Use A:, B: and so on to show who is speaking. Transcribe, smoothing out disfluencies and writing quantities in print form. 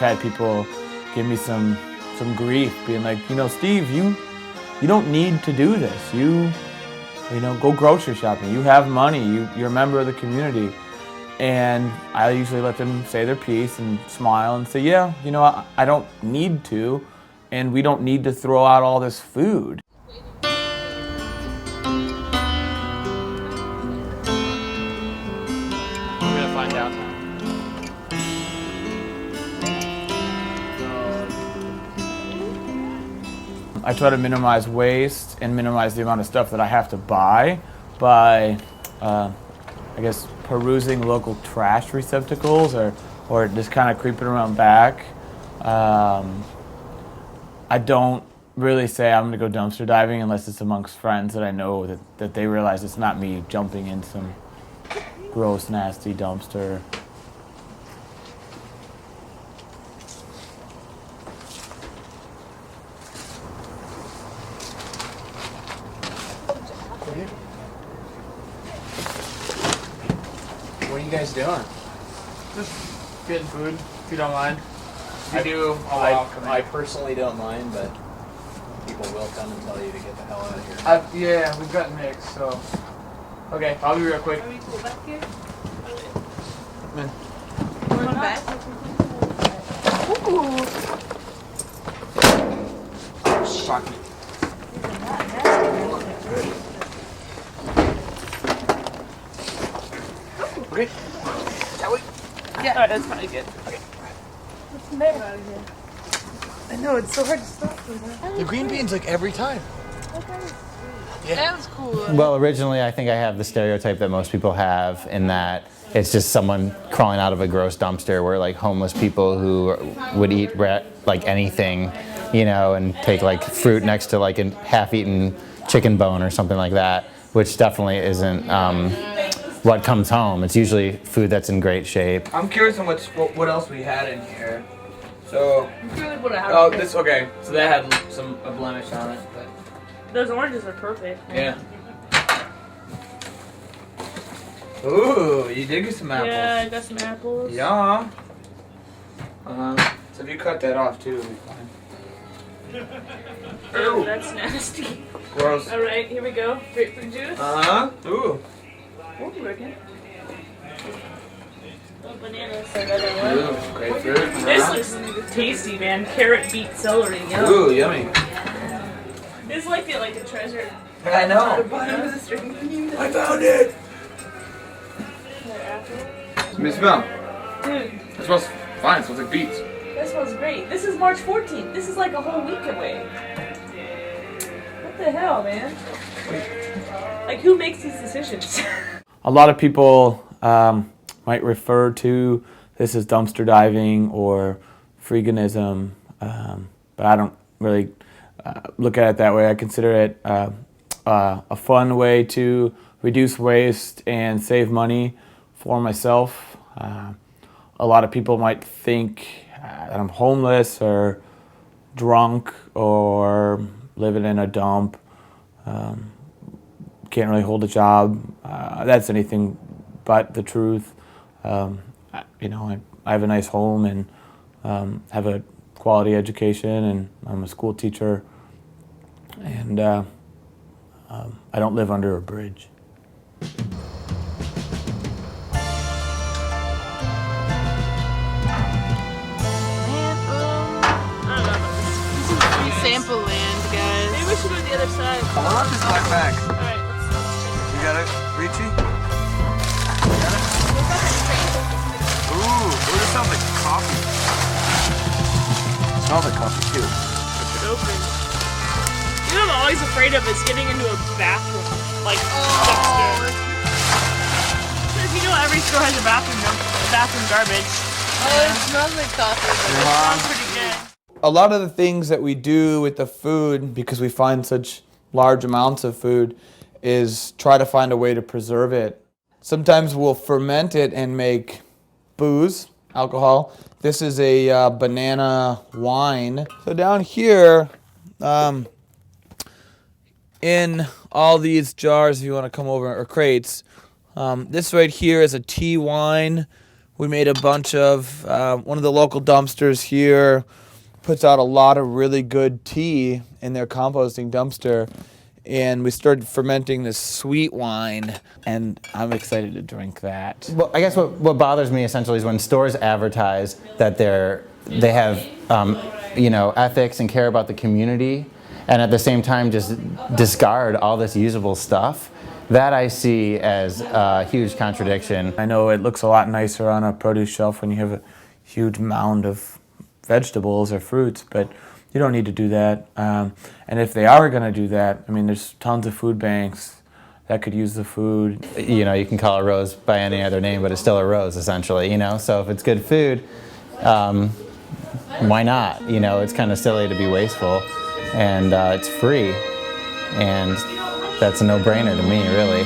A: had people give me some grief, being like, Steve, you don't need to do this. You go grocery shopping. You have money. You're a member of the community. And I usually let them say their piece and smile and say, yeah, I don't need to, and we don't need to throw out all this food. Find out now. I try to minimize waste and minimize the amount of stuff that I have to buy by, I guess, perusing local trash receptacles or just kind of creeping around back. I don't really say I'm going to go dumpster diving unless it's amongst friends that I know that they realize it's not me jumping in some gross, nasty dumpster.
B: What are you guys doing?
A: Just getting food, if you don't mind.
B: I personally don't mind, but people will come and tell you to get the hell out of here.
A: Yeah, we've got mixed, so. Okay, I'll be real quick.
C: Are we cool back here?
A: Come in.
C: We're back. Ooh.
A: Shock me. Okay. Telly?
C: Yeah. Alright, that's probably good. Okay. What's the matter out of here? I know, it's so hard to stop.
B: The green beans like every time.
C: Yeah. That was cool.
D: Well, originally I think I have the stereotype that most people have in that it's just someone crawling out of a gross dumpster, where like homeless people who would eat like anything, and take like fruit next to like a half-eaten chicken bone or something like that, which definitely isn't what comes home. It's usually food that's in great shape.
A: I'm curious on what else we had in here. So,
C: this
A: okay. So that had a blemish on it, but
C: those oranges are perfect.
A: yeah. Ooh, you did get some apples.
C: Yeah, I got some apples.
A: Yeah. So if you cut that off too, it'll be fine.
C: Oh, that's nasty.
A: Gross.
C: All right, here we go. Grapefruit juice.
A: Ooh.
C: What are you working? Bananas.
A: Ooh, grapefruit.
C: This looks tasty, man. Carrot, beet, celery. Yum.
A: Ooh, yummy.
C: It's like a treasure.
A: I know. I found it. Let me smell.
C: Dude,
A: It smells fine. It smells like beets.
C: that smells great. This is March 14th. This is like a whole week away. What the hell, man? Like, who makes these decisions?
A: A lot of people might refer to this as dumpster diving or freeganism, but I don't really look at it that way. I consider it a fun way to reduce waste and save money for myself. A lot of people might think that I'm homeless or drunk or living in a dump, can't really hold a job. That's anything but the truth. I have a nice home and have a quality education, and I'm a school teacher, and I don't live under a bridge.
C: Sample land, guys. Maybe we should go to the other side.
B: Hold on, just back back.
C: Alright, let's
B: You got it, Richie? You got it? Ooh, it smells like coffee. It smells like coffee too.
C: push it open. You know what I'm always afraid of is getting into a bathroom. Like, dumpster. Because every store has a bathroom garbage.
E: Oh, it smells like coffee.
C: It smells pretty good.
A: A lot of the things that we do with the food, because we find such large amounts of food, is try to find a way to preserve it. Sometimes we'll ferment it and make booze, alcohol. This is a banana wine. So down here, in all these jars, if you want to come over, or crates, this right here is a tea wine We made a bunch of, one of the local dumpsters here puts out a lot of really good tea in their composting dumpster. And we started fermenting this sweet wine, and I'm excited to drink that.
D: Well, I guess what bothers me essentially is when stores advertise that they have ethics and care about the community, and at the same time just discard all this usable stuff. That I see as a huge contradiction.
A: I know it looks a lot nicer on a produce shelf when you have a huge mound of vegetables or fruits, but you don't need to do that. And if they are going to do that, I mean, there's tons of food banks that could use the food.
D: You can call a rose by any other name, but it's still a rose, essentially, So if it's good food, why not? It's kind of silly to be wasteful, and it's free, and that's a no-brainer to me, really.